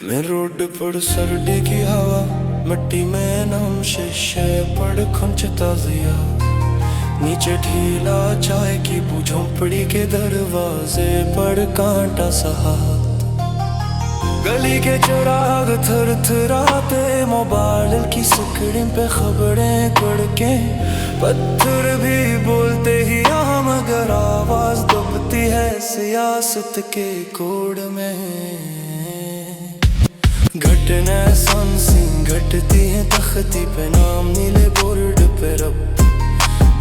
मैं रोड पर सर्दी की हवा, मिट्टी में नम शीशे पड़ खुंच ताजिया, नीचे ढीला चाय की झोंपड़ी के दरवाजे पर कांटा सा हाथ, गली के चिराग थर थराते, मोबाइल की स्क्रीन पे खबरें कड़के, पत्थर भी बोलते ही यहाँ मगर आवाज दबती है सियासत के कोड में। घटनाएं सी घटती हैं तख्ती पे, नाम नीले बोर्ड पे रब,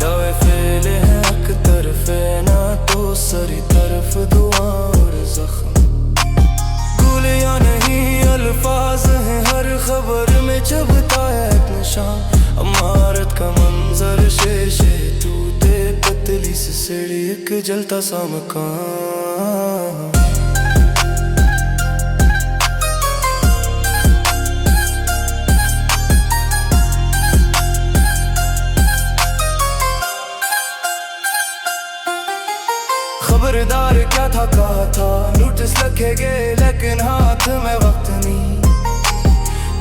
दावे फेले हैं एक तरफ ना तो सरी तरफ दुआ और जख्म, गोलियां नहीं अल्फाज हैं हर खबर में चबता है एक निशान, इमारत का मंजर शीशे टूटे पतली सी सीढ़ी एक जलता सा मकान। खबरदार क्या था कहा था, नोटिस रखे गए लेकिन हाथ में वक्त नहीं,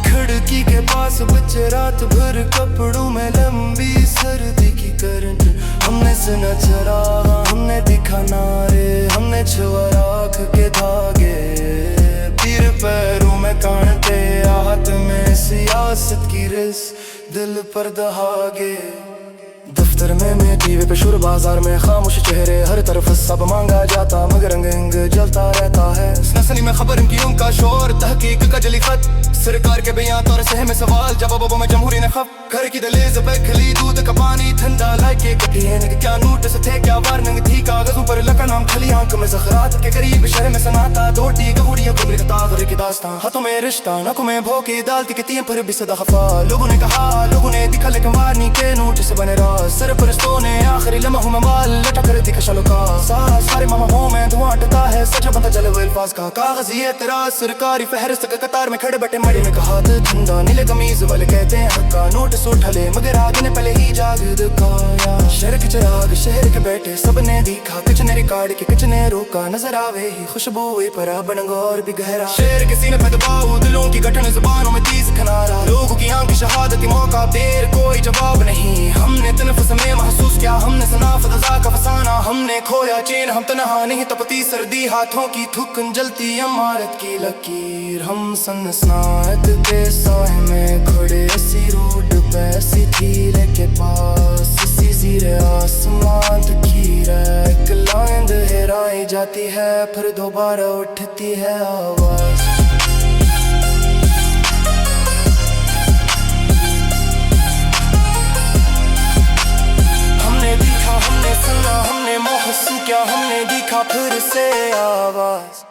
खिड़की के पास बच्चे रात भर कपड़ों में लंबी सर्दी की करंट, हमने सुना चरागा, हमने दिखा नारे, हमने छुआ राख के धागे, पीर पैरों में कांटे, हाथ में सियासत की रिस, दिल पर दहागे। दफ्तर में टीवी पे शुरू, बाजार में खामोश चेहरे, हर तरफ सब मांगा जाता मगर रंग जलता रहता है। नसनी में खबर इनकी का शोर, तहकीक का जली खत, सरकार के बयान और सहम सवाल, जवाबों में जमहूरी ने खप, घर की दहलीज पे खली दूध का पानी ठंडा लाके कटिए, क्या नोटिस थे क्या वार्निंग थी, कागजों पर लका नाम खली आंख में ज़खरात के करीब, शहर में सनाता दौड़ती गबूरियां घूम रही ताज़र की दास्तां, हाथों में रिश्ता नकों में भोंकी डालती कितियां पर भी सदा खफा, लोगों ने कहा लोगों ने दिखा लेकिन वार्निंग के नोटिस बने राज, सर परस्तों ने आखिरी लम्हा ममाल लटा कर दिखा शलो का सारे मामों में धुआं उठता है, सच बनता चले वो अल्फाज का कागज़ी एतराज़, सरकारी फहरिस्त के कतार में खड़े बैठे मड़ी में कहा ठंडा, नीले कमीज वाले कहते हैं हक्का, नोटिस उठा ले मगर आगे ने पहले ही जाग दिखाया, शहर के चिराग शहर के बैठे सबने दिखा, कुछ ने रिकॉर्ड की कुछ ने रोका, नजर आवे ही खुशबू हुई पर बनगा और भी गहरा, शेर के सीने पे दबाव, दिलों की गठन जुबानों में तीस खनारा, लोगों की आंख शहादती मौका देर कोई जवाब नहीं, हमने तनफ़ुस में महसूस किया, हमने सुना फ़ज़ा का फसाना, हमने खोया चैन, हम तन्हा नहीं तपती सर्दी, हाथों की थुकन जलती इमारत की लकीर, हम सनसनाहट के साए में खड़े, इसी रोड पे इसी धीरे के पास, इसी ज़ीरे आसमान तकीर है, एक लाइन दोहराई जाती है फिर दोबारा उठती है आवाज़। हमने देखा हमने सुना हमने महसूस किया, हमने देखा फिर से आवाज़।